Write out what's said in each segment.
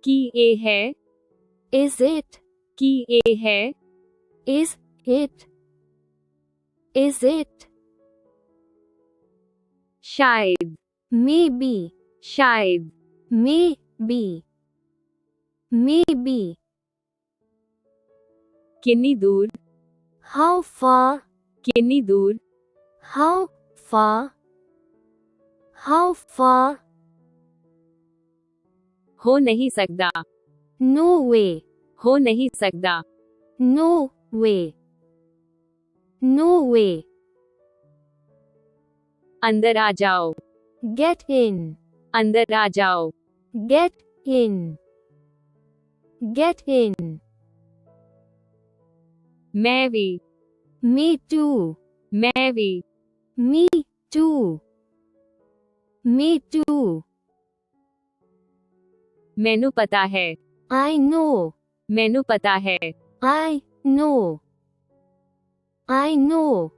की ए है, Is it? की ए है, Is it? Is it? शायद, Maybe. शायद, Maybe. Maybe. कितनी दूर, How far? कितनी दूर, How far? How far? हो नहीं सकता, No way. हो नहीं सकता, No way. No way. अंदर आ जाओ, Get in. अंदर आ जाओ, Get in. Get in. मैं भी, Me too. मैं भी, Me too. Me too. मैनू पता है, I know. मैनू पता है, I know. I know.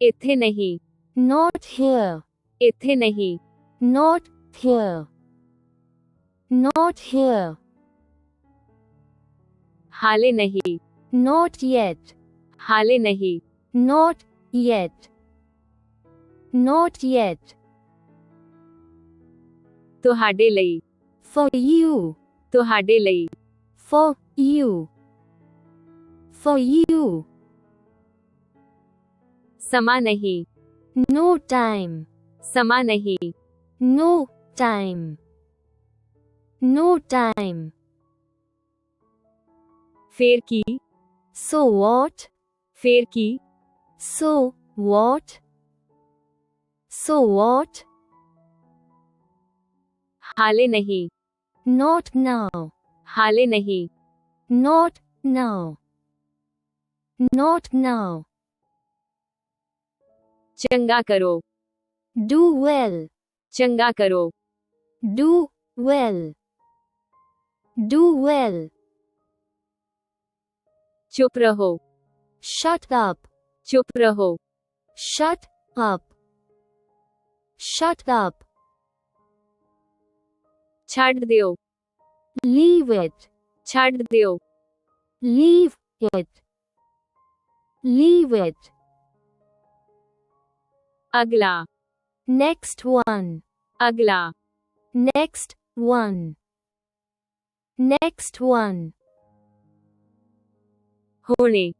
इत्थे नहीं, Not here. इत्थे नहीं, Not here. Not here. हाले नहीं, Not yet. हाले नहीं, Not yet. Not yet. ਤੁਹਾਡੇ ਲਈ, For you. ਤੁਹਾਡੇ ਲਈ, For you. For you. ਸਮਾਂ ਨਹੀਂ, No time. ਸਮਾਂ ਨਹੀਂ, No time. No time. ਫੇਰ ਕੀ, So what? ਫੇਰ ਕੀ, So what? So what? ਹਾਲੇ ਨਹੀਂ, Not now. ਹਾਲੇ ਨਹੀਂ, Not now. Not now. ਚੰਗਾ ਕਰੋ, Do well. ਚੰਗਾ ਕਰੋ, Do well. Do well. ਚੁੱਪ ਰਹੋ, Shut up. ਚੁੱਪ ਰਹੋ, Shut up. Shut up. ਛੱਡ ਦਿਓ, Leave it. ਛੱਡ ਦਿਓ, Leave it. Leave it. ਅਗਲਾ, Next one. ਅਗਲਾ, Next one. Next one. ਹੁਣੇ,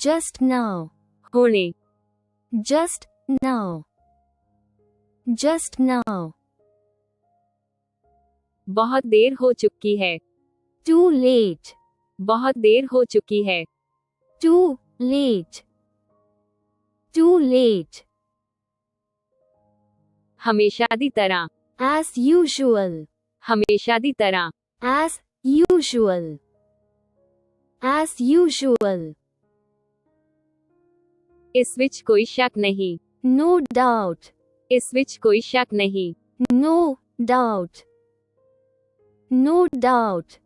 Just now. ਹੁਣੇ, Just now. Just now. ਬਹੁਤ ਦੇਰ ਹੋ ਚੁੱਕੀ ਹੈ, Too late. ਬਹੁਤ ਦੇਰ ਹੋ ਚੁੱਕੀ ਹੈ, Too late. Too late. ਹਮੇਸ਼ਾ ਦੀ ਤਰ੍ਹਾਂ, As usual. ਹਮੇਸ਼ਾ ਦੀ ਤਰ੍ਹਾਂ, As usual. As usual. ਇਸ ਵਿੱਚ ਕੋਈ ਸ਼ੱਕ ਨਹੀਂ, No doubt. ਇਸ ਵਿੱਚ ਕੋਈ ਸ਼ੱਕ ਨਹੀਂ, No doubt. No doubt.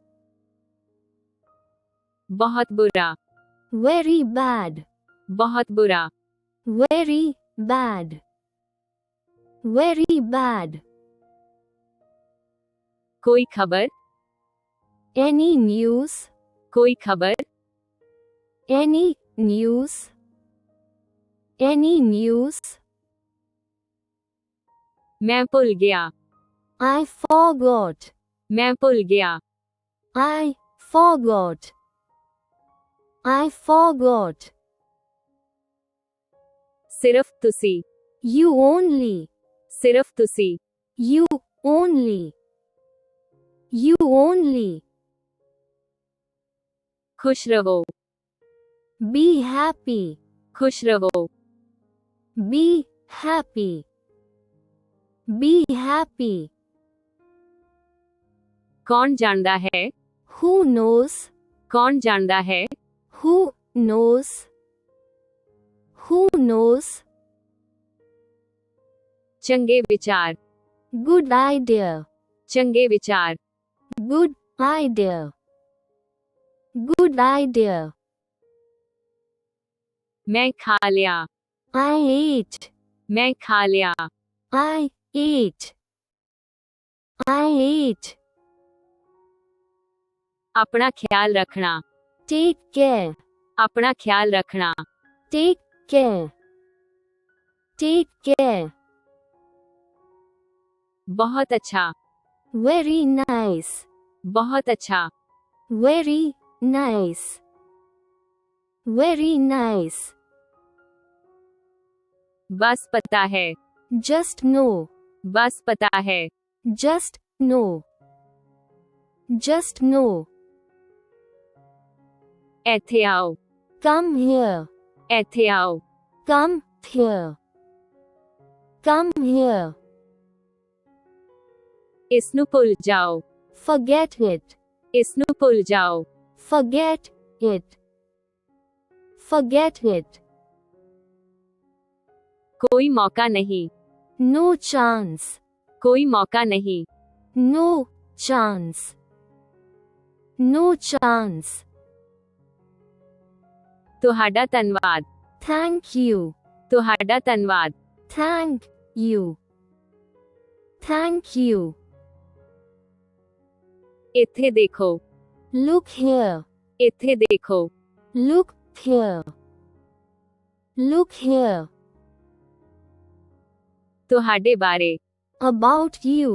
ਬਹੁਤ ਬੁਰਾ, Very bad. ਬਹੁਤ ਬੁਰਾ, Very bad. Very bad. ਕੋਈ ਖਬਰ, Any news? ਕੋਈ ਖਬਰ, Any news? Any news? ਮੈਂ ਭੁੱਲ ਗਿਆ, I forgot. ਮੈਂ ਭੁੱਲ ਗਿਆ, I forgot. I forgot. ਸਿਰਫ ਤੁਸੀਂ, You only. ਸਿਰਫ ਤੁਸੀਂ, You only. You only. ਖੁਸ਼ ਰਹੋ, Be happy. ਖੁਸ਼ ਰਹੋ, Be happy. Be happy. ਕੌਣ ਜਾਣਦਾ ਹੈ, Who knows? ਕੌਣ ਜਾਣਦਾ ਹੈ, Who knows? Who knows? ਚੰਗੇ ਵਿਚਾਰ, Good idea. ਚੰਗੇ ਵਿਚਾਰ, Good idea. Good idea. ਮੈਂ ਖਾ ਲਿਆ, I ate. ਮੈਂ ਖਾ ਲਿਆ, I ate. I ate. अपना ख्याल रखना, Take care. अपना ख्याल रखना, Take care. Take care. बहुत अच्छा, Very nice. बहुत अच्छा, Very nice. Very nice. बस पता है, Just know. बस पता है, Just know. Just know. ਇੱਥੇ आओ, Come here. ਇੱਥੇ आओ, Come here. Come here. ਇਸ ਨੂੰ ਭੁੱਲ ਜਾਓ, Forget it. ਇਸ ਨੂੰ ਭੁੱਲ ਜਾਓ, Forget it. Forget it. कोई मौका नहीं, No chance. कोई मौका नहीं, No chance. No chance. ਤੁਹਾਡਾ ਧੰਨਵਾਦ, Thank you. ਤੁਹਾਡਾ ਧੰਨਵਾਦ, Thank you. Thank you. ਇੱਥੇ ਦੇਖੋ, Look here. ਇੱਥੇ ਦੇਖੋ, Look here. Look here. ਤੁਹਾਡੇ ਬਾਰੇ, About you.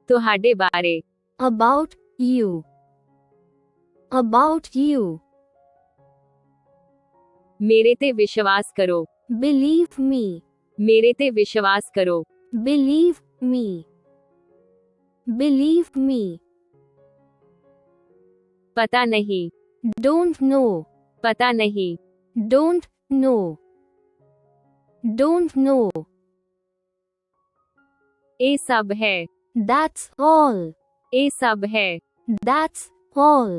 ਤੁਹਾਡੇ ਬਾਰੇ, About you. About you. ਮੇਰੇ ਤੇ ਵਿਸ਼ਵਾਸ ਕਰੋ, Believe me. ਮੇਰੇ ਤੇ ਵਿਸ਼ਵਾਸ ਕਰੋ, Believe me. Believe me. ਪਤਾ ਨਹੀਂ, Don't know. ਪਤਾ ਨਹੀਂ, Don't know. Don't know. ਇਹ ਸਭ ਹੈ, That's all. ਇਹ ਸਭ ਹੈ, That's all.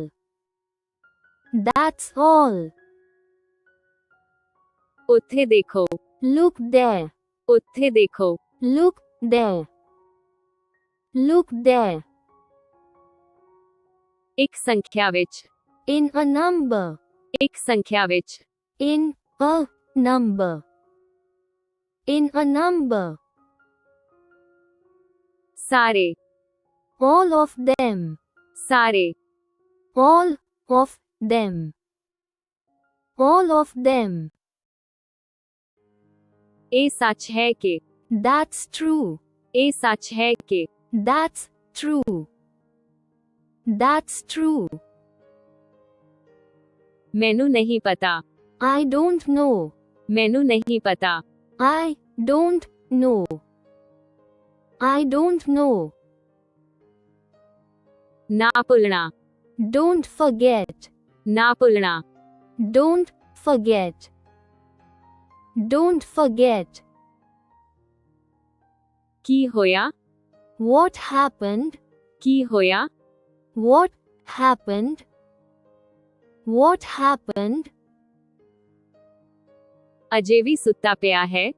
That's all. ਉੱਥੇ ਦੇਖੋ, Look there. ਉੱਥੇ ਦੇਖੋ, Look there. Look there. ਇੱਕ ਸੰਖਿਆ ਵਿੱਚ, In a number. ਇੱਕ ਸੰਖਿਆ ਵਿੱਚ, In a number. In a number. ਸਾਰੇ, All of them. ਸਾਰੇ, All of them. All of them. ਇਹ ਸੱਚ ਹੈ ਕਿ, That's true. ਇਹ ਸੱਚ ਹੈ ਕਿ, That's true. That's true. ਮੈਨੂੰ ਨਹੀਂ ਪਤਾ, I don't know. ਮੈਨੂੰ ਨਹੀਂ ਪਤਾ, I don't know. I don't know. ਨਾ ਭੁੱਲਣਾ, Don't forget. ਨਾ ਭੁੱਲਣਾ, Don't forget. Don't forget. ਕੀ ਹੋਇਆ, What happened? ਕੀ ਹੋਇਆ, What happened? What happened? ਅਜੇ ਵੀ ਸੁੱਤਾ ਪਿਆ ਹੈ,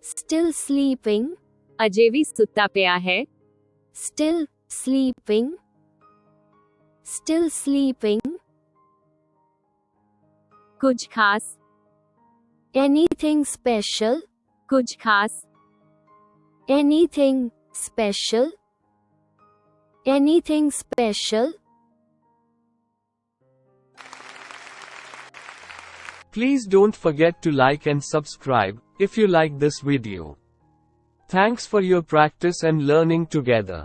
Still sleeping. ਅਜੇ ਵੀ ਸੁੱਤਾ ਪਿਆ ਹੈ, Still sleeping. Still sleeping. ਕੁਝ ਖਾਸ, Anything special? ਕੁਝ ਖਾਸ, Anything special? Anything special? Please don't forget to like and subscribe if you like this video. Thanks for your practice and learning together.